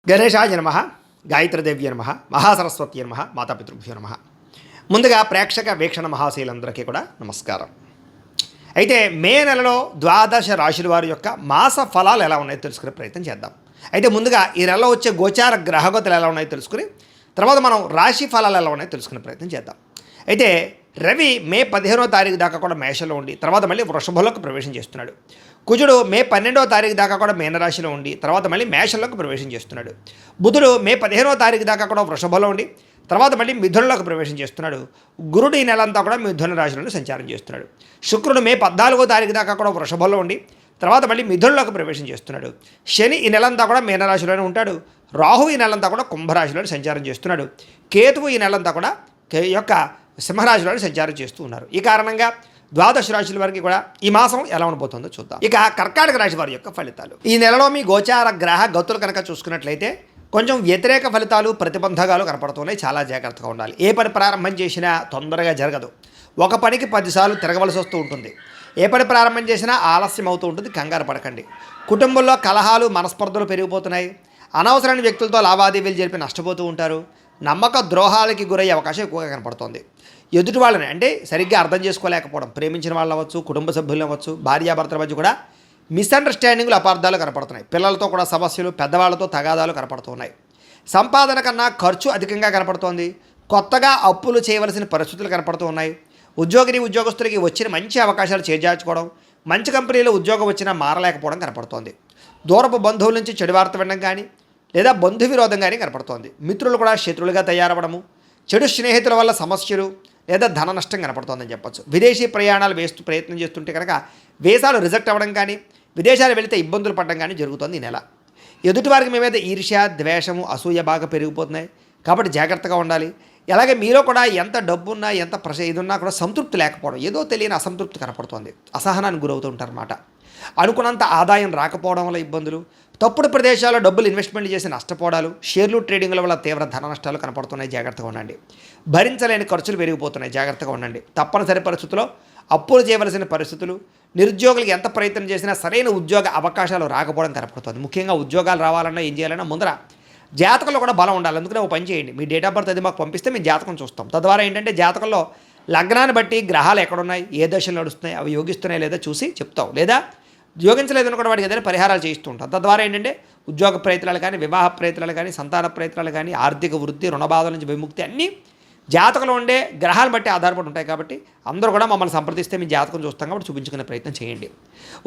గణేశాయ నమ, గాయత్రీదేవ్య నమ, మహాసరస్వతి నమ, మాతాపితృభ్యో నమ. ముందుగా ప్రేక్షక వీక్షణ మహాశీలందరికీ కూడా నమస్కారం. అయితే మే నెలలో ద్వాదశ రాశుల వారి యొక్క మాస ఫలాలు ఎలా ఉన్నాయో తెలుసుకునే ప్రయత్నం చేద్దాం. అయితే ముందుగా ఈ నెలలో వచ్చే గోచార గ్రహగతులు ఎలా ఉన్నాయో తెలుసుకుని తర్వాత మనం రాశి ఫలాలు ఎలా ఉన్నాయో తెలుసుకునే ప్రయత్నం చేద్దాం. అయితే రవి మే 15వ తారీఖు దాకా కూడా మేషంలో ఉండి తర్వాత మళ్ళీ వృషభంలోకి ప్రవేశం చేస్తున్నాడు. కుజుడు మే 12వ తారీఖు దాకా కూడా మీనరాశిలో ఉండి తర్వాత మళ్ళీ మేషంలోకి ప్రవేశం చేస్తున్నాడు. బుధుడు మే 15వ తారీఖు దాకా కూడా వృషభంలో ఉండి తర్వాత మళ్ళీ మిథునంలోకి ప్రవేశం చేస్తున్నాడు. గురుడు ఈ నెలంతా కూడా మిథున రాశిలో సంచారం చేస్తున్నాడు. శుక్రుడు మే 14వ తారీఖు దాకా కూడా వృషభంలో ఉండి తర్వాత మళ్ళీ మిథునంలోకి ప్రవేశం చేస్తున్నాడు. శని ఈ నెలంతా కూడా మీనరాశిలోనే ఉంటాడు. రాహు ఈ నెలంతా కూడా కుంభరాశిలో సంచారం చేస్తున్నాడు. కేతువు ఈ నెలంతా కూడా యొక్క సింహరాశిలో సంచారం చేస్తూ ఉన్నారు. ఈ కారణంగా ద్వాదశ రాశుల వారికి కూడా ఈ మాసం ఎలా ఉండబోతుందో చూద్దాం. ఇక కర్కాటక రాశి వారి యొక్క ఫలితాలు. ఈ నెలలో మీ గోచార గ్రహ గతులు కనుక చూసుకున్నట్లయితే కొంచెం వ్యతిరేక ఫలితాలు ప్రతిబంధకాలు కనపడుతున్నాయి. చాలా జాగ్రత్తగా ఉండాలి. ఏ పని ప్రారంభం చేసినా తొందరగా జరగదు. ఒక పనికి 10 సార్లు తిరగవలసి వస్తూ ఉంటుంది. ఏ పని ప్రారంభం చేసినా ఆలస్యం అవుతూ ఉంటుంది. కంగారు పడకండి. కుటుంబంలో కలహాలు మనస్పర్ధలు పెరిగిపోతున్నాయి. అనవసరమైన వ్యక్తులతో లావాదేవీలు జరిపి నష్టపోతూ ఉంటారు. నమ్మక ద్రోహాలకి గురయ్యే అవకాశం ఎక్కువగా కనపడుతోంది. ఎదుటి వాళ్ళని అంటే సరిగ్గా అర్థం చేసుకోలేకపోవడం, ప్రేమించిన వాళ్ళు అవ్వచ్చు, కుటుంబ సభ్యులు అవ్వచ్చు, భార్యాభర్తల మధ్య కూడా మిస్అండర్స్టాండింగ్లు అపార్థాలు కనపడుతున్నాయి. పిల్లలతో కూడా సమస్యలు, పెద్దవాళ్ళతో తగాదాలు కనపడుతున్నాయి. సంపాదన కన్నా ఖర్చు అధికంగా కనపడుతోంది. కొత్తగా అప్పులు చేయవలసిన పరిస్థితులు కనపడుతూ ఉన్నాయి. ఉద్యోగస్తులకి వచ్చిన మంచి అవకాశాలు చేజార్చుకోవడం, మంచి కంపెనీలో ఉద్యోగం వచ్చినా మారలేకపోవడం కనపడుతోంది. దూరపు బంధువుల నుంచి చెడు వార్త వినడం కానీ లేదా బంధు విరోధం కానీ కనపడుతోంది. మిత్రులు కూడా శత్రువులుగా తయారవడము, చెడు స్నేహితుల వల్ల సమస్యలు లేదా ధన నష్టం కనపడుతోందని చెప్పొచ్చు. విదేశీ ప్రయాణాలు ప్రయత్నం చేస్తుంటే కనుక వీసాలు రిజెక్ట్ అవ్వడం కానీ విదేశాలు వెళితే ఇబ్బందులు పడడం కానీ జరుగుతుంది ఈ నెల. ఎదుటివారికి మీ మీద ఈర్ష్య, ద్వేషము, అసూయ బాగా పెరిగిపోతున్నాయి. కాబట్టి జాగ్రత్తగా ఉండాలి. అలాగే మీలో కూడా ఎంత డబ్బున్నా ఎంత ఇదున్నా కూడా సంతృప్తి లేకపోవడం, ఏదో తెలియని అసంతృప్తి కనపడుతోంది. అసహనానికి గురవుతూ ఉంటారన్నమాట. అనుకున్నంత ఆదాయం రాకపోవడం వల్ల ఇబ్బందులు, తప్పుడు ప్రదేశాల్లో డబ్బులు ఇన్వెస్ట్మెంట్ చేసి నష్టపోవడాలు, షేర్లు ట్రేడింగ్ల వల్ల తీవ్ర ధన నష్టాలు కనపడుతున్నాయి. జాగ్రత్తగా ఉండండి. భరించలేని ఖర్చులు పెరిగిపోతున్నాయి. జాగ్రత్తగా ఉండండి. తప్పనిసరి పరిస్థితుల్లో అప్పులు చేయవలసిన పరిస్థితులు, నిరుద్యోగులకు ఎంత ప్రయత్నం చేసినా సరైన ఉద్యోగ అవకాశాలు రాకపోవడం కనపడుతుంది. ముఖ్యంగా ఉద్యోగాలు రావాలన్నా ఏం చేయాలన్నా ముందర జాతకంలో కూడా బలం ఉండాలి. అందుకనే ఒక పని చేయండి. మీ డేట్ ఆఫ్ బర్త్ అది మాకు పంపిస్తే మేము జాతకం చూస్తాం. తద్వారా ఏంటంటే జాతకంలో లగ్నాన్ని బట్టి గ్రహాలు ఎక్కడున్నాయి, ఏ దశలు నడుస్తున్నాయి, అవి యోగిస్తున్నాయి లేదా చూసి చెప్తాం. లేదా యోగించలేదని కూడా వాడికి ఏదైనా పరిహారాలు చేయిస్తూ ఉంటాం. తద్వారా ఏంటంటే ఉద్యోగ ప్రయత్నాలు కానీ, వివాహ ప్రయత్నాలు కానీ, సంతాన ప్రయత్నాలు కానీ, ఆర్థిక వృద్ధి, రుణబాధల నుంచి విముక్తి అన్నీ జాతకంలో ఉండే గ్రహాలను బట్టి ఆధారపడి ఉంటాయి. కాబట్టి అందరూ కూడా మమ్మల్ని సంప్రదిస్తే మీ జాతకం చూస్తాం కాబట్టి చూపించుకునే ప్రయత్నం చేయండి.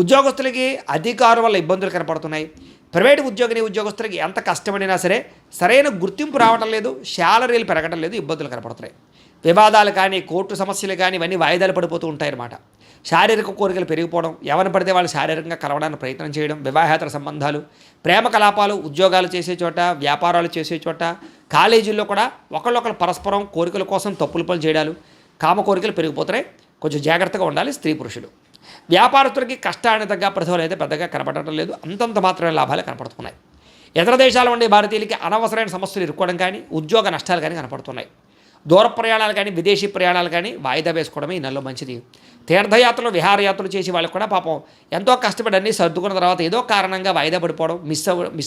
ఉద్యోగస్తులకి అధికారుల వల్ల ఇబ్బందులు కనపడుతున్నాయి. ప్రైవేటు ఉద్యోగస్తులకి ఎంత కష్టపడినా సరే సరైన గుర్తింపు రావడం లేదు, శాలరీలు పెరగడం లేదు, ఇబ్బందులు కనపడుతున్నాయి. వివాదాలు కానీ, కోర్టు సమస్యలు కానీ ఇవన్నీ వాయిదాలు పడిపోతూ ఉంటాయన్నమాట. శారీరక కోరికలు పెరిగిపోవడం, ఎవరిని పడితే వాళ్ళు శారీరకంగా కలవడానికి ప్రయత్నం చేయడం, వివాహేతర సంబంధాలు, ప్రేమ కలాపాలు, ఉద్యోగాలు చేసే చోట, వ్యాపారాలు చేసే చోట, కాలేజీల్లో కూడా ఒకళ్ళొకరు పరస్పరం కోరికల కోసం తప్పులు పనులు చేయడాలు, కామ కోరికలు పెరిగిపోతున్నాయి. కొంచెం జాగ్రత్తగా ఉండాలి స్త్రీ పురుషులు. వ్యాపారస్తులకి కష్టానికి తగ్గ ప్రతిఫలం అయితే పెద్దగా కనపడటం లేదు. అంతంత మాత్రమే లాభాలు కనపడుతున్నాయి. ఇతర దేశాల ఉండే భారతీయులకి అనవసరమైన సమస్యలు ఇరుక్కోవడం కానీ, ఉద్యోగ నష్టాలు కానీ కనపడుతున్నాయి. దూర ప్రయాణాలు కానీ, విదేశీ ప్రయాణాలు కానీ వాయిదా వేసుకోవడమే ఈ నెలలో మంచిది. తీర్థయాత్రలు, విహారయాత్రలు చేసి వాళ్ళకి కూడా పాపం ఎంతో కష్టపడి అన్నీ సర్దుకున్న తర్వాత ఏదో కారణంగా వాయిదా పడిపోవడం, మిస్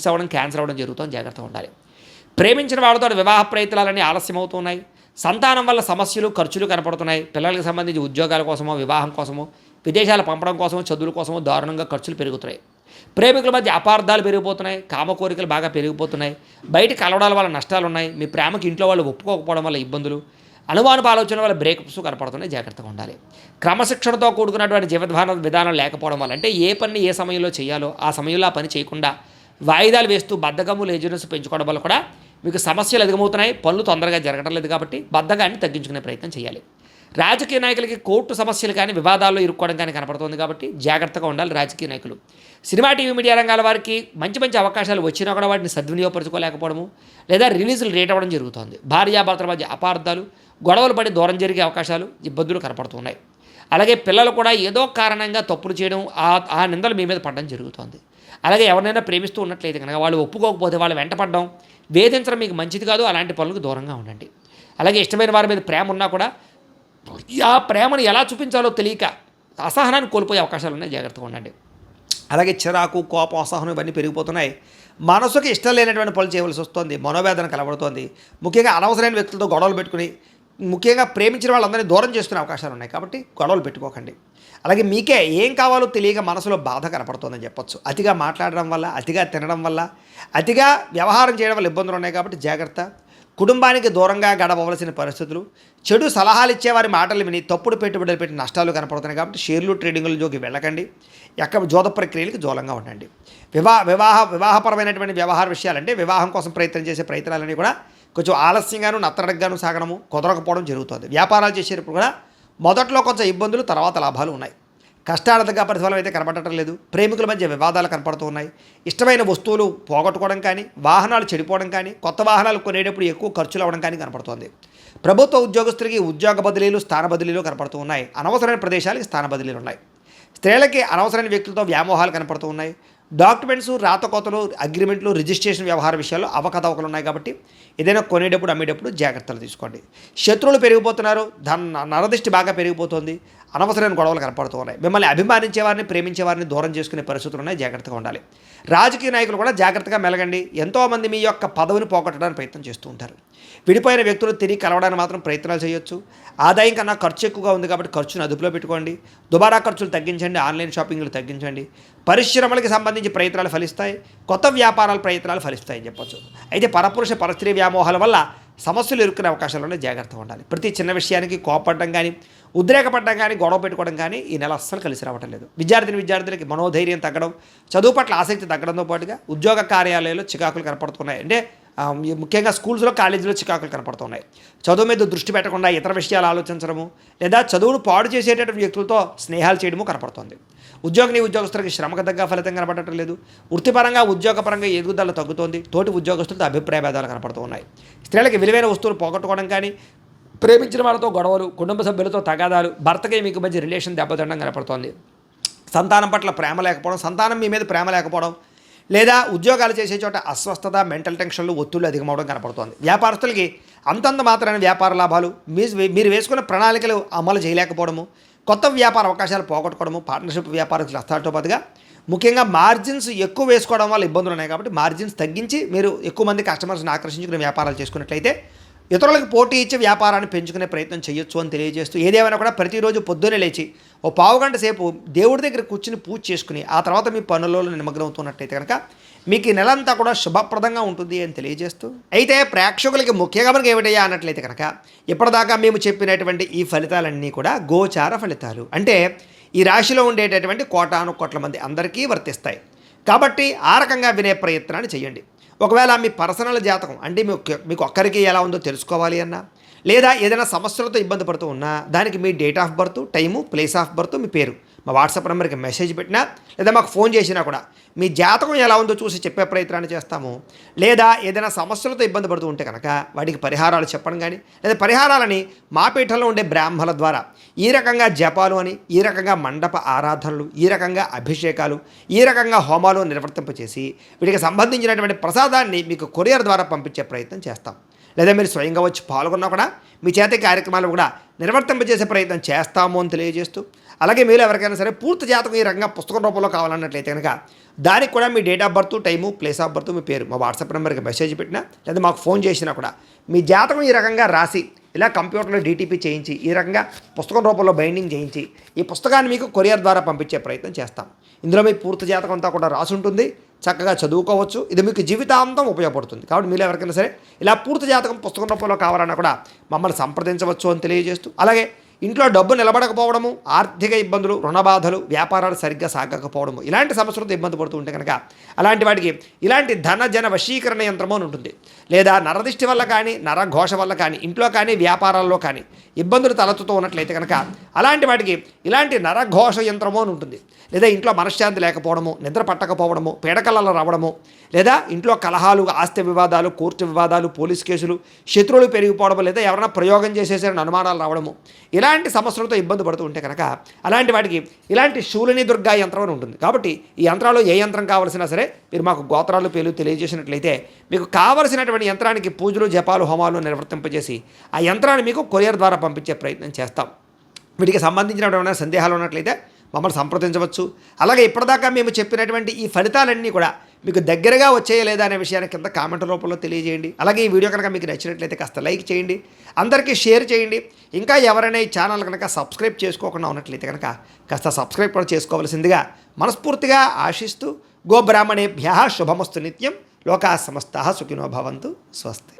అవ్వడం, క్యాన్సర్ అవ్వడం జరుగుతుంది. జాగ్రత్తగా ఉండాలి. ప్రేమించిన వాళ్ళతో వివాహ ప్రయత్నాలన్నీ ఆలస్యం అవుతున్నాయి. సంతానం వల్ల సమస్యలు, ఖర్చులు కనపడుతున్నాయి. పిల్లలకు సంబంధించి ఉద్యోగాల కోసమో, వివాహం కోసమో, విదేశాలు పంపడం కోసమో, చదువుల కోసమో దారుణంగా ఖర్చులు పెరుగుతున్నాయి. ప్రేమికుల మధ్య అపార్థాలు పెరిగిపోతున్నాయి. కామ కోరికలు బాగా పెరిగిపోతున్నాయి. బయట కలవడాల వల్ల నష్టాలు ఉన్నాయి. మీ ప్రేమకి ఇంట్లో వాళ్ళు ఒప్పుకోకపోవడం వల్ల ఇబ్బందులు, అనుమానపు ఆలోచన వల్ల బ్రేకప్స్ కనపడుతున్నాయి. జాగ్రత్తగా ఉండాలి. క్రమశిక్షణతో కూడుకున్నటువంటి జీవన విధానం లేకపోవడం వల్ల అంటే ఏ పని ఏ సమయంలో చేయాలో ఆ సమయంలో ఆ పని చేయకుండా వాయిదాలు వేస్తూ బద్ధకము, లేజినెస్ పెంచుకోవడం వల్ల కూడా మీకు సమస్యలు అధికమవుతున్నాయి. పనులు తొందరగా జరగడం లేదు. కాబట్టి బద్ధకాన్ని తగ్గించుకునే ప్రయత్నం చేయాలి. రాజకీయ నాయకులకి కోర్టు సమస్యలు కానీ, వివాదాల్లో ఇరుక్కోవడం కానీ కనపడుతుంది. కాబట్టి జాగ్రత్తగా ఉండాలి రాజకీయ నాయకులు. సినిమా, టీవీ, మీడియా రంగాల వారికి మంచి మంచి అవకాశాలు వచ్చినా కూడా వాటిని సద్వినియోగపరచుకోలేకపోవడము లేదా రిలీజులు రేట్ అవ్వడం జరుగుతుంది. భార్యాభర్తల మధ్య అపార్థాలు, గొడవలు పడి దూరం జరిగే అవకాశాలు, ఇబ్బందులు కనపడుతున్నాయి. అలాగే పిల్లలు కూడా ఏదో కారణంగా తప్పులు చేయడం, ఆ నిందలు మీ మీద పడడం జరుగుతుంది. అలాగే ఎవరినైనా ప్రేమిస్తూ ఉన్నట్లయితే కనుక వాళ్ళు ఒప్పుకోకపోతే వాళ్ళు వెంటపడడం, వేధించడం మీకు మంచిది కాదు. అలాంటి పనులకు దూరంగా ఉండండి. అలాగే ఇష్టమైన వారి మీద ప్రేమ ఉన్నా కూడా ఆ ప్రేమను ఎలా చూపించాలో తెలియక అసహనాన్ని కోల్పోయే అవకాశాలు ఉన్నాయి. జాగ్రత్తగా ఉండండి. అలాగే చిరాకు, కోపం, అసహనం ఇవన్నీ పెరిగిపోతున్నాయి. మనసుకి ఇష్టం లేనటువంటి పనులు చేయవలసి వస్తుంది, మనోవేదన కలబడుతోంది. ముఖ్యంగా అనవసరమైన వ్యక్తులతో గొడవలు పెట్టుకుని, ముఖ్యంగా ప్రేమించిన వాళ్ళందరినీ దూరం చేసుకునే అవకాశాలు ఉన్నాయి. కాబట్టి గొడవలు పెట్టుకోకండి. అలాగే మీకే ఏం కావాలో తెలియక మనసులో బాధ కనపడుతుందని చెప్పొచ్చు. అతిగా మాట్లాడడం వల్ల, అతిగా తినడం వల్ల, అతిగా వ్యవహారం చేయడం వల్ల ఇబ్బందులు ఉన్నాయి. కాబట్టి జాగ్రత్త. కుటుంబానికి దూరంగా గడపవలసిన పరిస్థితులు, చెడు సలహాలు ఇచ్చేవారి మాటలు విని తప్పుడు పెట్టుబడులు పెట్టి నష్టాలు కనపడుతున్నాయి. కాబట్టి షేర్లు ట్రేడింగులలోకి వెళ్ళకండి. జోద ప్రక్రియలకు దూరంగా ఉండండి. వివాహపరమైనటువంటి వ్యవహార విషయాలంటే వివాహం కోసం ప్రయత్నం చేసే ప్రయత్నాలన్నీ కూడా కొంచెం ఆలస్యంగాను నత్తడగ్గాను సాగడము, కుదరకపోవడం జరుగుతుంది. వ్యాపారాలు చేసేటప్పుడు కూడా మొదట్లో కొంచెం ఇబ్బందులు, తర్వాత లాభాలు ఉన్నాయి. కష్టార్థంగా ప్రతిఫలం అయితే కనపడటం లేదు. ప్రేమికుల మధ్య వివాదాలు కనపడుతూ ఉన్నాయి. ఇష్టమైన వస్తువులు పోగొట్టుకోవడం కానీ, వాహనాలు చెడిపోవడం కానీ, కొత్త వాహనాలు కొనేటప్పుడు ఎక్కువ ఖర్చులు అవ్వడం కానీ కనపడుతోంది. ప్రభుత్వ ఉద్యోగస్తులకి ఉద్యోగ బదిలీలు, స్థాన బదిలీలు కనపడుతూ ఉన్నాయి. అనవసరమైన ప్రదేశాలకి స్థాన బదిలీలు ఉన్నాయి. స్త్రీలకి అనవసరమైన వ్యక్తులతో వ్యామోహాలు కనపడుతూ ఉన్నాయి. డాక్యుమెంట్స్, రాతకోతలు, అగ్రిమెంట్లు, రిజిస్ట్రేషన్ వ్యవహార విషయాల్లో అవకతవకలు ఉన్నాయి. కాబట్టి ఏదైనా కొనేటప్పుడు అమ్మేటప్పుడు జాగ్రత్తలు తీసుకోండి. శత్రువులు పెరిగిపోతున్నారు, నరదృష్టి బాగా పెరిగిపోతుంది, అనవసరమైన గొడవలు కనపడుతూ ఉన్నాయి. మిమ్మల్ని అభిమానించే వారిని, ప్రేమించే వారిని దూరం చేసుకునే పరిస్థితులు ఉన్నాయి. జాగ్రత్తగా ఉండాలి. రాజకీయ నాయకులు కూడా జాగ్రత్తగా మెలగండి. ఎంతోమంది మీ యొక్క పదవిని పోగొట్టడానికి ప్రయత్నం చేస్తూ ఉంటారు. విడిపోయిన వ్యక్తులు తిరిగి కలవడానికి మాత్రం ప్రయత్నాలు చేయొచ్చు. ఆదాయం కన్నా ఖర్చు ఎక్కువగా ఉంది కాబట్టి ఖర్చును అదుపులో పెట్టుకోండి. దుబారా ఖర్చులు తగ్గించండి. ఆన్లైన్ షాపింగ్లు తగ్గించండి. పరిశ్రమలకి సంబంధించి ప్రయత్నాలు ఫలిస్తాయి. కొత్త వ్యాపారాల ప్రయత్నాలు ఫలిస్తాయని చెప్పొచ్చు. అయితే పరపురుష పరస్త్రీ వ్యామోహాల వల్ల సమస్యలు ఎదుర్కొనే అవకాశాలు జాగ్రత్తగా ఉండాలి. ప్రతి చిన్న విషయానికి కోపపడడం కానీ, ఉద్రేకపడడం కానీ, గొడవ పెట్టుకోవడం కానీ ఈ నెల అస్సలు కలిసి రావటం లేదు. విద్యార్థులకి మనోధైర్యం తగ్గడం, చదువు పట్ల ఆసక్తి తగ్గడంతో పాటుగా ఉద్యోగ కార్యాలయాల్లో చికాకులు కనపడుతున్నాయి. అంటే ముఖ్యంగా స్కూల్స్లో, కాలేజీలో చికాకులు కనపడుతున్నాయి. చదువు మీద దృష్టి పెట్టకుండా ఇతర విషయాలు ఆలోచించడము, లేదా చదువును పాడు చేసేటటువంటి వ్యక్తులతో స్నేహాలు చేయడము కనపడుతుంది. ఉద్యోగస్తులకి శ్రమకు తగ్గ ఫలితం కనపడటం లేదు. వృత్తిపరంగా, ఉద్యోగపరంగా ఎదుగుదల తగ్గుతోంది. తోటి ఉద్యోగస్తులతో అభిప్రాయ భేదాలు కనపడుతూ ఉన్నాయి. స్త్రీలకి విలువైన వస్తువులు పోగొట్టుకోవడం కానీ, ప్రేమించిన వాళ్ళతో గొడవలు, కుటుంబ సభ్యులతో తగాదాలు, భర్తకి మీకు మధ్య రిలేషన్ దెబ్బతినడం కనపడుతోంది. సంతానం పట్ల ప్రేమ లేకపోవడం, సంతానం మీ మీద ప్రేమ లేకపోవడం, లేదా ఉద్యోగాలు చేసే చోట అస్వస్థత, మెంటల్ టెన్షన్లు, ఒత్తిళ్లు అధికమవడం కనపడుతోంది. వ్యాపారస్తులకి అంతంత మాత్రమైన వ్యాపార లాభాలు, మీరు వేసుకున్న ప్రణాళికలు అమలు చేయలేకపోవడము, కొత్త వ్యాపార అవకాశాలు పోగొట్టుకోవడము, పార్ట్నర్షిప్ వ్యాపారస్తులు వస్తారతో పాటుగా ముఖ్యంగా మార్జిన్స్ ఎక్కువ వేసుకోవడం వల్ల ఇబ్బందులు ఉన్నాయి. కాబట్టి మార్జిన్స్ తగ్గించి మీరు ఎక్కువ మంది కస్టమర్స్ని ఆకర్షించుకునే వ్యాపారాలు చేసుకున్నట్లయితే ఇతరులకు పోటీ ఇచ్చే వ్యాపారాన్ని పెంచుకునే ప్రయత్నం చేయొచ్చు అని తెలియజేస్తూ, ఏదేమైనా కూడా ప్రతిరోజు పొద్దున్నే లేచి ఓ పావుగంట సేపు దేవుడి దగ్గర కూర్చుని పూజ చేసుకుని ఆ తర్వాత మీ పనులలో నిమగ్నమవుతున్నట్టయితే కనుక మీకు ఈ నెలంతా కూడా శుభప్రదంగా ఉంటుంది అని తెలియజేస్తూ, అయితే ప్రేక్షకులకి ముఖ్యంగా మనకి ఏమిటయ్యా అన్నట్లయితే కనుక ఇప్పటిదాకా మేము చెప్పినటువంటి ఈ ఫలితాలన్నీ కూడా గోచార ఫలితాలు. అంటే ఈ రాశిలో ఉండేటటువంటి కోటాను కోట్ల మంది అందరికీ వర్తిస్తాయి. కాబట్టి ఆ రకంగా వినే ప్రయత్నాన్ని చేయండి. ఒకవేళ మీ పర్సనల్ జాతకం అంటే మీకు ఒక్కరికి ఎలా ఉందో తెలుసుకోవాలి అన్నా, లేదా ఏదైనా సమస్యలతో ఇబ్బంది పడుతూ ఉన్నా దానికి మీ date of birth, time, place of birth, మీ పేరు మా వాట్సాప్ నెంబర్కి మెసేజ్ పెట్టినా, లేదా మాకు ఫోన్ చేసినా కూడా మీ జాతకం ఎలా ఉందో చూసి చెప్పే ప్రయత్నాన్ని చేస్తాము. లేదా ఏదైనా సమస్యలతో ఇబ్బంది పడుతూ ఉంటే కనుక వాటికి పరిహారాలు చెప్పడం కానీ, లేదా పరిహారాలని మా పీఠంలో ఉండే బ్రాహ్మణుల ద్వారా ఈ రకంగా జపాలు అని, ఈ రకంగా మండప ఆరాధనలు, ఈ రకంగా అభిషేకాలు, ఈ రకంగా హోమాలు నిర్వర్తింపచేసి వీటికి సంబంధించినటువంటి ప్రసాదాన్ని మీకు కొరియర్ ద్వారా పంపించే ప్రయత్నం చేస్తాం. లేదా మీరు స్వయంగా వచ్చి పాల్గొన్నా కూడా మీ చేత కార్యక్రమాలు కూడా నిర్వర్తింపజేసే ప్రయత్నం చేస్తాము అని తెలియజేస్తూ, అలాగే మీరు ఎవరికైనా సరే పూర్తి జాతకం ఈ రకంగా పుస్తకం రూపంలో కావాలన్నట్లయితే కనుక దానికి కూడా మీ date of birth, time, place of birth, మీ పేరు మా వాట్సాప్ నెంబర్కి మెసేజ్ పెట్టినా, లేదా మాకు ఫోన్ చేసినా కూడా మీ జాతకం ఈ రకంగా రాసి ఇలా కంప్యూటర్లో డీటీపీ చేయించి ఈ రకంగా పుస్తకం రూపంలో బైండింగ్ చేయించి ఈ పుస్తకాన్ని మీకు కొరియర్ ద్వారా పంపించే ప్రయత్నం చేస్తాం. ఇందులో మీ పూర్తి జాతకం అంతా కూడా రాసి ఉంటుంది. చక్కగా చదువుకోవచ్చు. ఇది మీకు జీవితాంతం ఉపయోగపడుతుంది. కాబట్టి మీరు ఎవరికైనా సరే ఇలా పూర్తి జాతకం పుస్తకం రూపంలో కావాలన్నా కూడా మమ్మల్ని సంప్రదించవచ్చు అని తెలియజేస్తూ, అలాగే ఇంట్లో డబ్బు నిలబడకపోవడము, ఆర్థిక ఇబ్బందులు, రుణబాధలు, వ్యాపారాలు సరిగ్గా సాగకపోవడము, ఇలాంటి సమస్యలతో ఇబ్బంది పడుతూ ఉంటే కనుక అలాంటి వాటికి ఇలాంటి ధన వశీకరణ యంత్రము అని ఉంటుంది. లేదా నరదిష్టి వల్ల కానీ, నరఘోష వల్ల కానీ, ఇంట్లో కానీ వ్యాపారాల్లో కానీ ఇబ్బందులు తలెత్తుతూ ఉన్నట్లయితే కనుక అలాంటి వాటికి ఇలాంటి నరఘోష యంత్రము అని ఉంటుంది. లేదా ఇంట్లో మనశ్శాంతి లేకపోవడము, నిద్ర పట్టకపోవడము, పీడకలలో రావడము, లేదా ఇంట్లో కలహాలు, ఆస్తి వివాదాలు, కోర్టు వివాదాలు, పోలీస్ కేసులు, శత్రువులు పెరిగిపోవడము, లేదా ఎవరైనా ప్రయోగం చేసేసారని అనుమానాలు రావడము, ఇలాంటి సమస్యలతో ఇబ్బంది పడుతూ ఉంటే కనుక అలాంటి వాటికి ఇలాంటి శూలిని దుర్గా యంత్రం అని ఉంటుంది. కాబట్టి ఈ యంత్రాల్లో ఏ యంత్రం కావాల్సినా సరే మీరు మాకు గోత్రాలు, పేర్లు తెలియజేసినట్లయితే మీకు కావలసినటువంటి యంత్రానికి పూజలు, జపాలు, హోమాలు నిర్వర్తింపజేసి ఆ యంత్రాన్ని మీకు కొరియర్ ద్వారా పంపించే ప్రయత్నం చేస్తాం. వీటికి సంబంధించినటువంటి సందేహాలు ఉన్నట్లయితే మమ్మల్ని సంప్రదించవచ్చు. అలాగే ఇప్పటిదాకా మేము చెప్పినటువంటి ఈ ఫలితాలన్నీ కూడా మీకు దగ్గరగా వచ్చేయ లేదా అనే విషయాన్ని కింద కామెంట్ రూపంలో తెలియజేయండి. అలాగే ఈ వీడియో కనుక మీకు నచ్చినట్లయితే కాస్త లైక్ చేయండి, అందరికీ షేర్ చేయండి. ఇంకా ఎవరైనా ఈ ఛానల్ కనుక సబ్స్క్రైబ్ చేసుకోకుండా ఉన్నట్లయితే కనుక కాస్త సబ్స్క్రైబ్ కూడా చేసుకోవాల్సిందిగా మనస్ఫూర్తిగా ఆశిస్తూ గోబ్రాహ్మణేభ్యः శుభమస్తు నిత్యం. లోకాः సమస్తాः సుఖినో భవంతు. స్వస్తి.